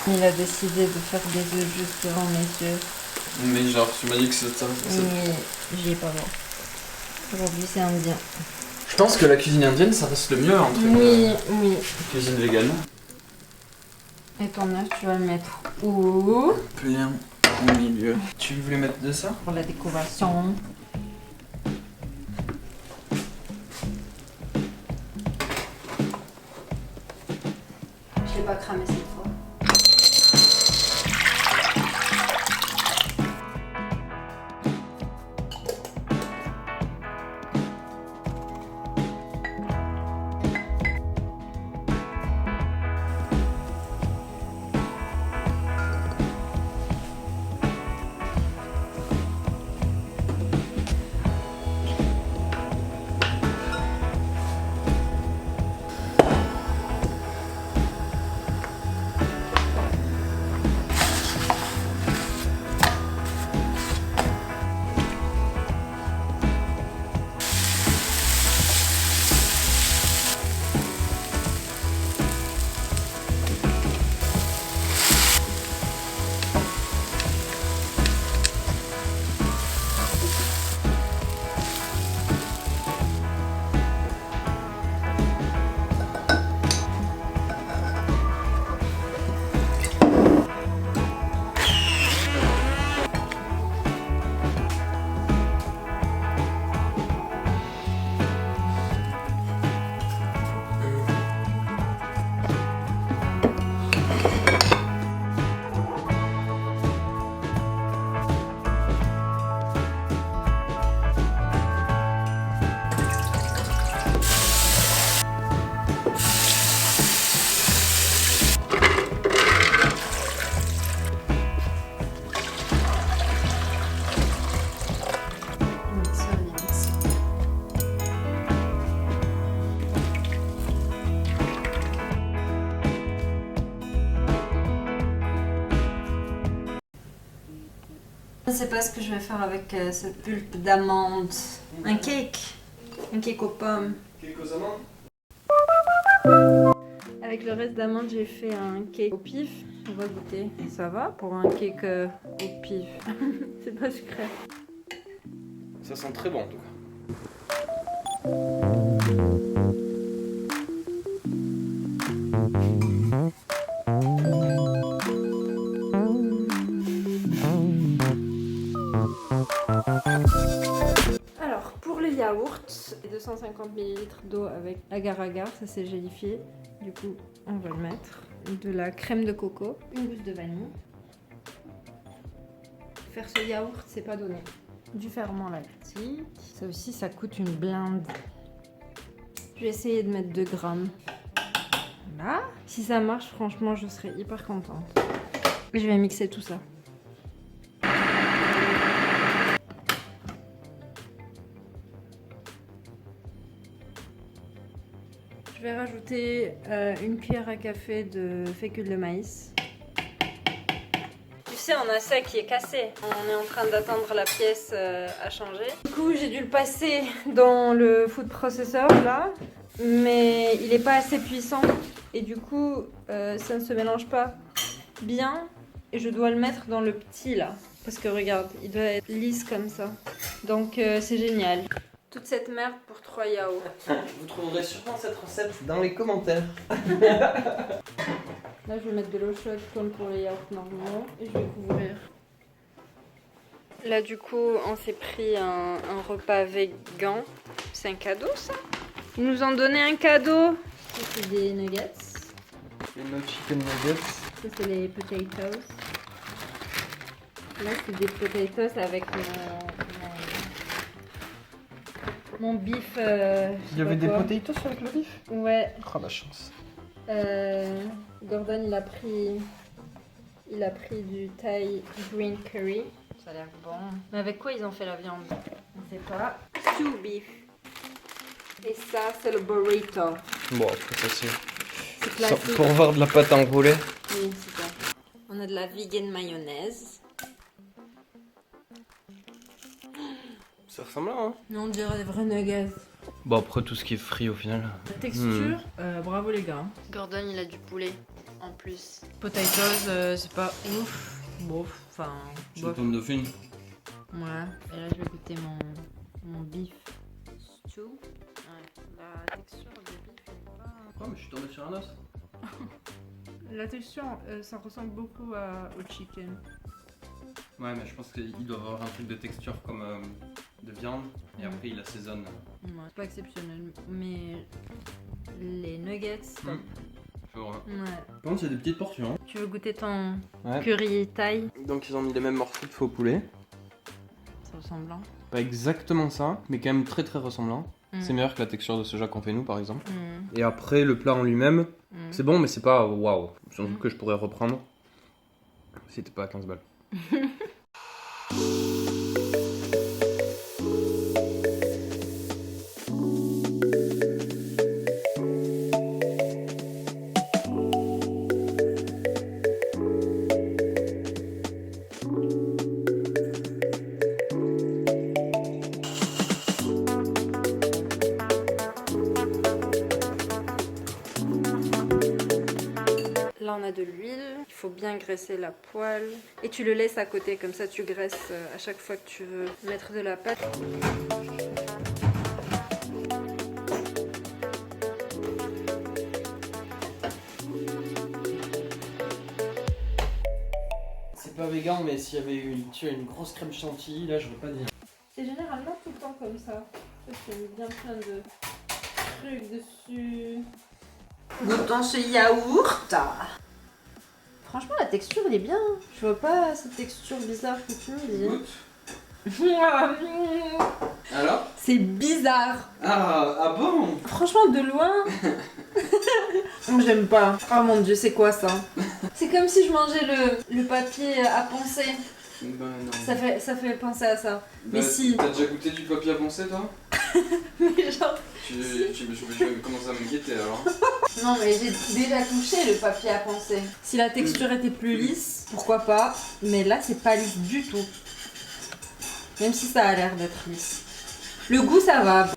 Il a décidé de faire des œufs juste devant mes yeux. Mais genre, tu m'as dit que c'était ça. Mais j'y ai pas voir. Aujourd'hui, c'est indien. Je pense que la cuisine indienne, ça reste le mieux entre Oui. cuisine végane. Et ton œuf, tu vas le mettre où? Bien au milieu. Tu voulais mettre de ça? Pour la décoration. Je l'ai pas cramé cette fois. Je ne sais pas ce que je vais faire avec ce pulpe d'amande. Un cake. Un cake aux pommes. Cake aux amandes? Avec le reste d'amande, j'ai fait un cake au pif. On va goûter. Ça va pour un cake au pif. C'est pas sucré. Ça sent très bon en tout cas. Alors, pour le yaourt, 250 ml d'eau avec agar-agar, ça c'est gélifié. Du coup, on va le mettre. De la crème de coco, une gousse de vanille. Faire ce yaourt, c'est pas donné. Du ferment lactique. Ça aussi, ça coûte une blinde. Je vais essayer de mettre 2 grammes. Là, si ça marche, franchement, je serai hyper contente. Je vais mixer tout ça. Je vais rajouter une cuillère à café de fécule de maïs. Tu sais, on a ça qui est cassé. On est en train d'attendre la pièce à changer. Du coup, j'ai dû le passer dans le food processor là, mais il n'est pas assez puissant. Et du coup, ça ne se mélange pas bien. Et je dois le mettre dans le petit là. Parce que regarde, il doit être lisse comme ça. Donc c'est génial. Toute cette merde pour 3 yaourts. Vous trouverez sûrement cette recette dans les commentaires. Là, je vais mettre de l'eau chaude comme pour les yaourts normaux et je vais couvrir. Là, du coup, on s'est pris un repas vegan. C'est un cadeau, ça? Ils nous ont donné un cadeau. Ça, c'est des nuggets. Les no chicken nuggets. Ça, c'est les potatoes. Là, c'est des potatoes avec mon bif. Il y avait des potatoes avec le bif? Ouais. Oh la chance. Gordon, il a pris du Thai green curry. Ça a l'air bon. Mais avec quoi ils ont fait la viande? On ne sait pas. Stew beef. Et ça, c'est le burrito. Bon, après ça c'est classique. pour voir de la pâte à enrouler. Oui, c'est ça. On a de la vegan mayonnaise. Ça ressemble là, hein? Non, on dirait des vrais nuggets. Bon, après tout ce qui est frit au final. La texture, bravo les gars. Gordon, il a du poulet. en plus. Potatoes, c'est pas ouf. Bof, enfin. C'est une pomme dauphine. Ouais, et là je vais goûter mon beef stew. Ouais, la texture du beef est pas. Quoi, mais je suis tombé sur un os. La texture, ça ressemble beaucoup au chicken. Ouais, mais je pense qu'il doit avoir un truc de texture comme de viande et après il assaisonne. Ouais, c'est pas exceptionnel, mais les nuggets, top. C'est vrai. Ouais. Par contre, c'est des petites portions. Tu veux goûter ton Ouais. curry thaï? Donc, ils ont mis les mêmes morceaux de faux poulet. C'est ressemblant. Pas exactement ça, mais quand même très très ressemblant. Mm. C'est meilleur que la texture de soja qu'on fait nous, par exemple. Mm. Et après, le plat en lui-même, c'est bon, mais c'est pas waouh. C'est un truc Mm. que je pourrais reprendre si c'était pas à 15 balles. Là on a de l'huile, il faut bien graisser la poêle et tu le laisses à côté, comme ça tu graisses à chaque fois que tu veux mettre de la pâte. C'est pas vegan, mais s'il y avait une grosse crème chantilly, là j'aurais pas dit. C'est généralement tout le temps comme ça. C'est bien plein de trucs dessus. Goûtons ce yaourt. Franchement, la texture, elle est bien. Je vois pas cette texture bizarre que tu me dis. Alors? C'est bizarre. Ah bon? Franchement, de loin. J'aime pas. Oh mon dieu, c'est quoi ça? C'est comme si je mangeais le papier à poncer. Bah non. Ça fait penser à ça. Mais si. T'as déjà goûté du papier à poncer, toi? Mais genre. Je vais commencer à m'inquiéter alors. Non, mais j'ai déjà touché le papier à poncer. Si la texture était plus lisse, pourquoi pas. Mais là, c'est pas lisse du tout. Même si ça a l'air d'être lisse. Le goût, ça va.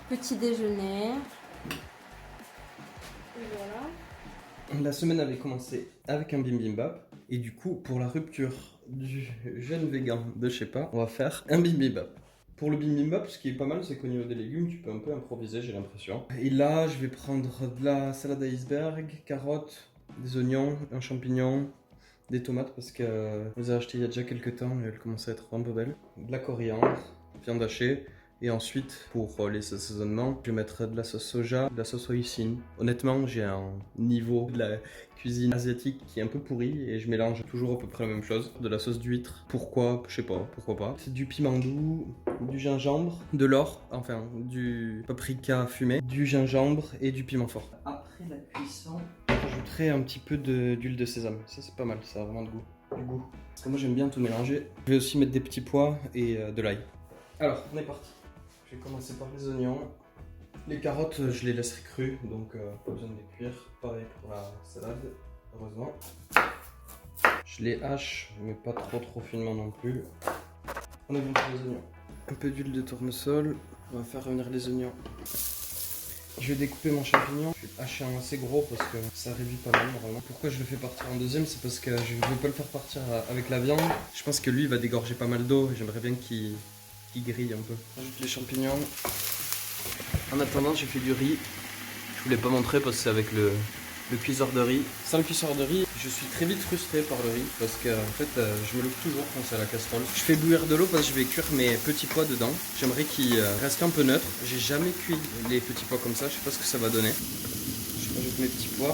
Petit déjeuner. Et voilà. La semaine avait commencé avec un bibimbap. Et du coup, pour la rupture du jeûne vegan de je sais pas, on va faire un bibimbap. Pour le bibimbap, ce qui est pas mal, c'est qu'au niveau des légumes, tu peux un peu improviser, j'ai l'impression. Et là, je vais prendre de la salade iceberg, carottes, des oignons, un champignon, des tomates parce que je les ai achetées il y a déjà quelques temps et elles commencent à être un peu belles. De la coriandre, viande hachée. Et ensuite, pour les assaisonnements, je vais mettre de la sauce soja, de la sauce hoisin. Honnêtement, j'ai un niveau de la cuisine asiatique qui est un peu pourri et je mélange toujours à peu près la même chose. De la sauce d'huître, pourquoi, je sais pas, pourquoi pas. C'est du piment doux, du gingembre, de l'or, enfin du paprika fumé, du gingembre et du piment fort. Après la cuisson, j'ajouterai un petit peu d'huile de sésame. Ça c'est pas mal, ça a vraiment du goût. Parce que moi j'aime bien tout mélanger. Je vais aussi mettre des petits pois et de l'ail. Alors, on est parti. Je vais commencer par les oignons. Les carottes, je les laisserai crues, donc pas besoin de les cuire. Pareil pour la salade, heureusement. Je les hache, mais pas trop finement non plus. On a bien les oignons. Un peu d'huile de tournesol. On va faire revenir les oignons. Je vais découper mon champignon. Je vais hacher un assez gros parce que ça réduit pas mal normalement. Pourquoi je le fais partir en deuxième? C'est parce que je ne veux pas le faire partir avec la viande. Je pense que lui il va dégorger pas mal d'eau et j'aimerais bien qu'il grille un peu. J'ajoute les champignons. En attendant, j'ai fait du riz. Je voulais pas montrer parce que c'est avec le cuiseur de riz. Sans le cuiseur de riz, je suis très vite frustré par le riz parce que en fait, je me loupe toujours quand c'est à la casserole. Je fais bouillir de l'eau parce que je vais cuire mes petits pois dedans. J'aimerais qu'ils restent un peu neutres. J'ai jamais cuit les petits pois comme ça. Je sais pas ce que ça va donner. Je rajoute mes petits pois.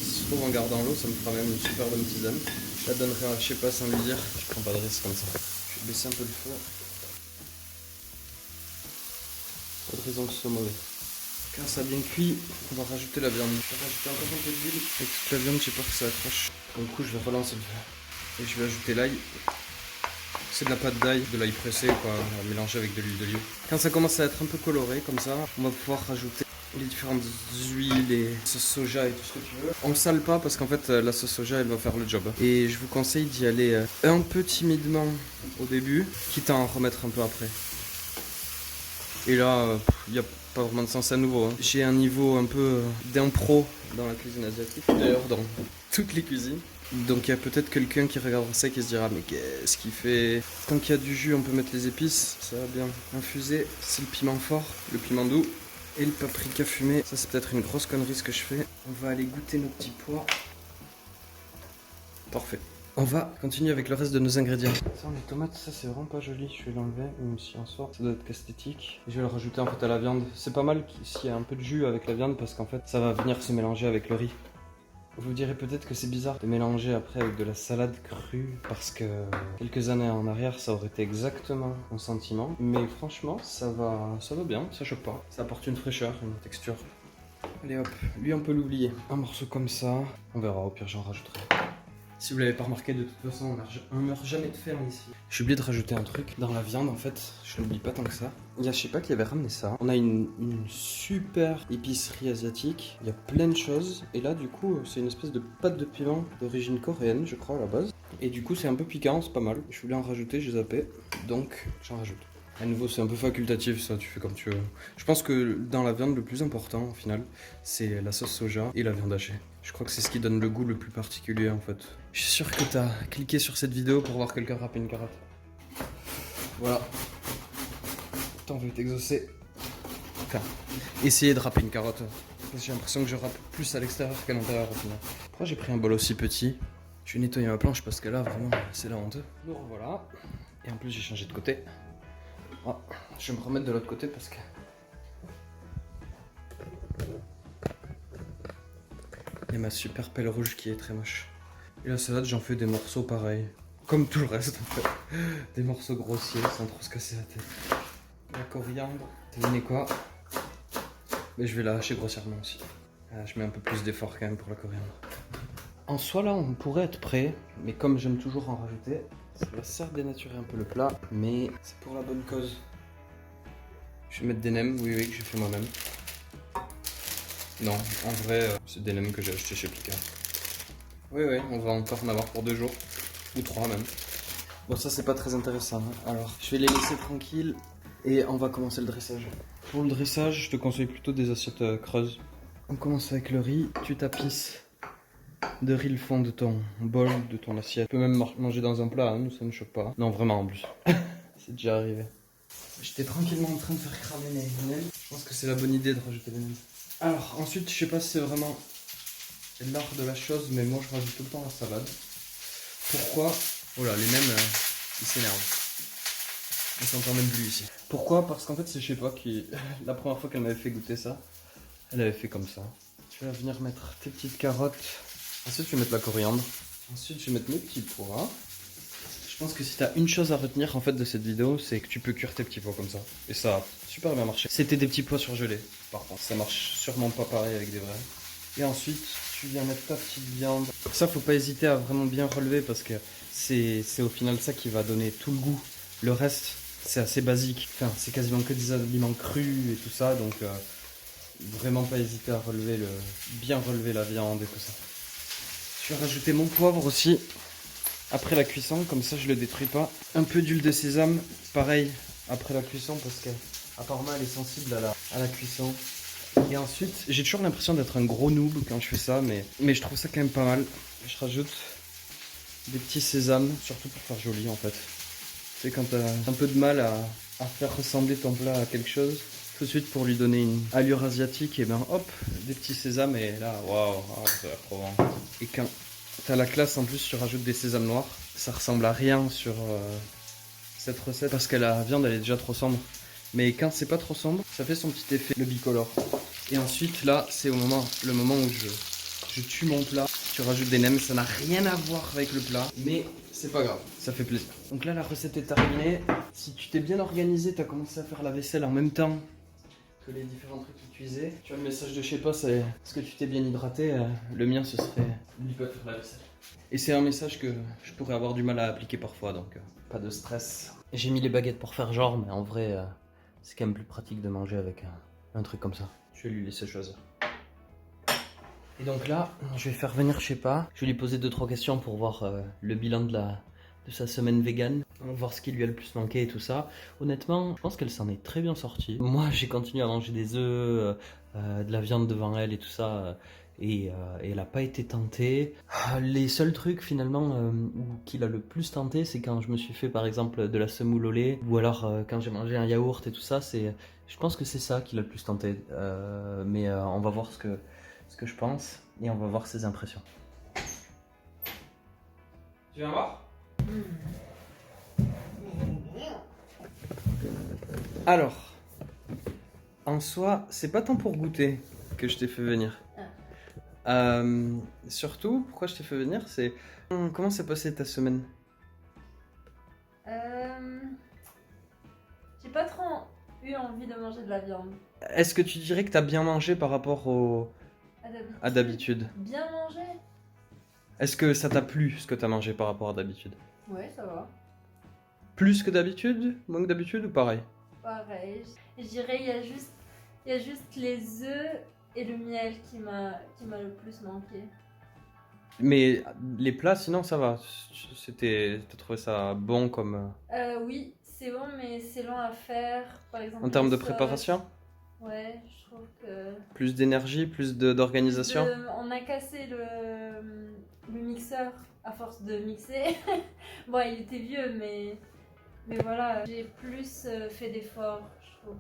Si se trouve en gardant l'eau, ça me fera même une super bonne tisane. Je la donnerai, je sais pas, sans lui dire. Je prends pas de risque comme ça. Je vais baisser un peu le feu. Pas de raison que ce soit mauvais. Quand ça a bien cuit, on va rajouter la viande. Je vais rajouter encore un peu d'huile. Avec toute la viande, j'ai peur que ça accroche. Du coup, je vais relancer le feu. Et je vais ajouter l'ail. c'est de la pâte d'ail, de l'ail pressé quoi, mélangé avec de l'huile d'olive. Quand ça commence à être un peu coloré comme ça, on va pouvoir rajouter les différentes huiles et sauce soja et tout ce que tu veux. On ne sale pas parce qu'en fait la sauce soja elle va faire le job. Et je vous conseille d'y aller un peu timidement au début, quitte à en remettre un peu après. Et là, il n'y a pas vraiment de sens à nouveau. Hein. J'ai un niveau un peu d'impro dans la cuisine asiatique, d'ailleurs dans toutes les cuisines. Donc il y a peut-être quelqu'un qui regardera ça et qui se dira mais qu'est-ce qu'il fait? Tant qu'il y a du jus, on peut mettre les épices, ça va bien infuser. C'est le piment fort, le piment doux. Et le paprika fumé, ça c'est peut-être une grosse connerie ce que je fais. On va aller goûter nos petits pois. Parfait. On va continuer avec le reste de nos ingrédients. Ça, les tomates, ça c'est vraiment pas joli. Je vais l'enlever, même si en sort, ça doit être qu'esthétique. Et je vais le rajouter en fait à la viande. C'est pas mal s'il y a un peu de jus avec la viande parce qu'en fait ça va venir se mélanger avec le riz. Vous direz peut-être que c'est bizarre de mélanger après avec de la salade crue parce que quelques années en arrière ça aurait été exactement mon sentiment. Mais franchement ça va bien, ça choque pas. Ça apporte une fraîcheur, une texture. Allez hop, lui on peut l'oublier. Un morceau comme ça, on verra, au pire j'en rajouterai. Si vous l'avez pas remarqué, de toute façon on meurt jamais de faim ici. J'ai oublié de rajouter un truc dans la viande en fait, je l'oublie pas tant que ça. Il y a je sais pas qui avait ramené ça. On a une super épicerie asiatique, il y a plein de choses. Et là du coup c'est une espèce de pâte de piment d'origine coréenne je crois à la base. Et du coup c'est un peu piquant, c'est pas mal. Je voulais en rajouter, j'ai zappé, donc j'en rajoute. À nouveau c'est un peu facultatif ça, tu fais comme tu veux. Je pense que dans la viande le plus important au final c'est la sauce soja et la viande hachée. Je crois que c'est ce qui donne le goût le plus particulier en fait. Je suis sûr que t'as cliqué sur cette vidéo pour voir quelqu'un râper une carotte. Voilà. T'en veux t'exaucer. Enfin, essayer de râper une carotte. J'ai l'impression que je râpe plus à l'extérieur qu'à l'intérieur au final. Pourquoi j'ai pris un bol aussi petit? Je vais nettoyer ma planche parce que là vraiment c'est la honte. Nous revoilà. Et en plus j'ai changé de côté. Oh, je vais me remettre de l'autre côté parce que... Il y a ma super pelle rouge qui est très moche. Et la salade, j'en fais des morceaux pareils. Comme tout le reste en fait. Des morceaux grossiers sans trop se casser la tête. La coriandre, devinez quoi? Mais je vais la hacher grossièrement aussi. Je mets un peu plus d'effort quand même pour la coriandre. En soi là, on pourrait être prêt. Mais comme j'aime toujours en rajouter, ça va certes dénaturer un peu le plat. Mais c'est pour la bonne cause. Je vais mettre des nems, oui, que j'ai fait moi-même. Non, en vrai, c'est des nems que j'ai acheté chez Picard. Oui, on va encore en avoir pour 2 jours. Ou 3 même. Bon, ça c'est pas très intéressant. Hein. Alors, je vais les laisser tranquilles et on va commencer le dressage. Pour le dressage, je te conseille plutôt des assiettes creuses. On commence avec le riz. Tu tapisses de riz le fond de ton bol, de ton assiette. Tu peux même manger dans un plat, hein, ça ne choque pas. Non, vraiment en plus. C'est déjà arrivé. J'étais tranquillement en train de faire cramer les nems. Je pense que c'est la bonne idée de rajouter les nems. Alors, ensuite, je sais pas si c'est vraiment l'art de la chose, mais moi je rajoute tout le temps la salade. Pourquoi? Oh là, les nems, ils s'énervent. On s'entend même plus ici. Pourquoi? Parce qu'en fait, c'est je sais pas qui. La première fois qu'elle m'avait fait goûter ça, elle avait fait comme ça. Tu vas venir mettre tes petites carottes. Ensuite, je vais mettre la coriandre. Ensuite, je vais mettre mes petits pois. Je pense que si tu as une chose à retenir en fait de cette vidéo, c'est que tu peux cuire tes petits pois comme ça. Et ça a super bien marché. C'était des petits pois surgelés, par contre. Ça marche sûrement pas pareil avec des vrais. Et ensuite, tu viens mettre ta petite viande. Ça, faut pas hésiter à vraiment bien relever parce que c'est au final ça qui va donner tout le goût. Le reste, c'est assez basique. Enfin, c'est quasiment que des aliments crus et tout ça. Donc, vraiment pas hésiter à bien relever la viande et tout ça. Je vais rajouter mon poivre aussi. Après la cuisson, comme ça je le détruis pas. Un peu d'huile de sésame, pareil après la cuisson parce que apparemment elle est sensible à la cuisson. Et ensuite, j'ai toujours l'impression d'être un gros noob quand je fais ça, mais je trouve ça quand même pas mal. Je rajoute des petits sésames, surtout pour faire joli en fait. Tu sais quand t'as un peu de mal à faire ressembler ton plat à quelque chose, tout de suite pour lui donner une allure asiatique, et ben hop, des petits sésames et là, waouh, ça va trop bon. Et quand t'as la classe en plus, tu rajoutes des sésames noirs. Ça ressemble à rien sur cette recette parce que la viande elle est déjà trop sombre. Mais quand c'est pas trop sombre, ça fait son petit effet, le bicolore. Et ensuite là, c'est le moment où je tue mon plat. Tu rajoutes des nems, ça n'a rien à voir avec le plat, mais c'est pas grave, ça fait plaisir. Donc là la recette est terminée. Si tu t'es bien organisé, t'as commencé à faire la vaisselle en même temps que les différents trucs qui cuisaient. Tu vois le message de je sais pas, c'est est-ce que tu t'es bien hydraté? Le mien ce serait n'oublie pas de faire la vaisselle. Et c'est un message que je pourrais avoir du mal à appliquer parfois, donc Pas de stress. J'ai mis les baguettes pour faire genre, mais en vrai, c'est quand même plus pratique de manger avec un truc comme ça. Je vais lui laisser choisir. Et donc là, je vais faire venir Shepa. Je vais lui poser 2-3 questions pour voir le bilan de sa semaine vegan. On va voir ce qui lui a le plus manqué et tout ça. Honnêtement, je pense qu'elle s'en est très bien sortie. Moi, j'ai continué à manger des œufs, de la viande devant elle et tout ça. Et elle n'a pas été tentée. Les seuls trucs finalement qu'il a le plus tenté, c'est quand je me suis fait par exemple de la semoule au lait, ou alors quand j'ai mangé un yaourt et tout ça. Je pense que c'est ça qu'il a le plus tenté. Mais on va voir ce que je pense et on va voir ses impressions. Tu viens voir? Alors, en soi, c'est pas tant pour goûter que je t'ai fait venir. Surtout, pourquoi je t'ai fait venir, c'est... Comment s'est passée ta semaine? J'ai pas trop eu envie de manger de la viande. Est-ce que tu dirais que t'as bien mangé par rapport à d'habitude? Bien mangé? Est-ce que ça t'a plu ce que t'as mangé par rapport à d'habitude? Ouais, ça va. Plus que d'habitude? Moins que d'habitude ou pareil? Pareil. Je dirais il y a juste les œufs et le miel qui m'a le plus manqué. Mais les plats, sinon ça va. T'as trouvé ça bon comme... Oui, c'est bon, mais c'est long à faire. Par exemple, En termes les de sauces. préparation? Ouais, je trouve que... Plus d'énergie, plus d'organisation? On a cassé le mixeur à force de mixer. Bon, il était vieux, mais voilà, j'ai plus fait d'efforts, je trouve.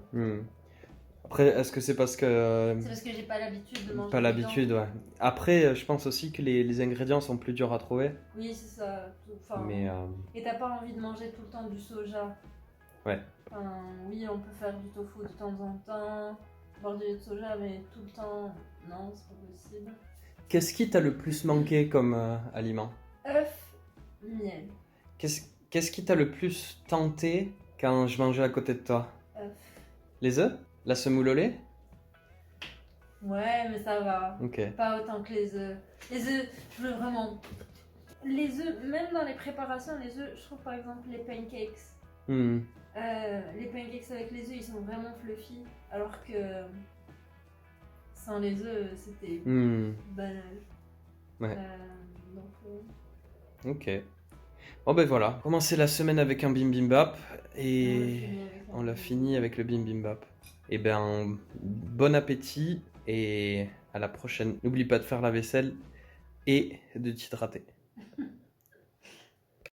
Après, est-ce que c'est parce que... C'est parce que j'ai pas l'habitude de manger. Pas l'habitude, ouais. Après, je pense aussi que les ingrédients sont plus durs à trouver. Oui, c'est ça. Enfin, Mais... Et t'as pas envie de manger tout le temps du soja. Ouais. Enfin, oui, on peut faire du tofu de temps en temps, boire du lait de soja, mais tout le temps, non, c'est pas possible. Qu'est-ce qui t'a le plus manqué comme aliment? Œuf, miel. Qu'est-ce qui t'a le plus tenté quand je mangeais à côté de toi? Œuf. Les œufs? La semoule au lait? Ouais, mais ça va. Ok. Pas autant que les œufs. Les œufs, je veux vraiment... Les œufs, même dans les préparations, les œufs, je trouve par exemple les pancakes. Les pancakes avec les œufs, ils sont vraiment fluffy. Alors que sans les œufs, c'était banal. Ouais. Donc, Ok. Bon ben voilà. Commencer la semaine avec un bibimbap et on l'a fini avec le bibimbap. Et ben bon appétit et à la prochaine. N'oublie pas de faire la vaisselle et de t'hydrater.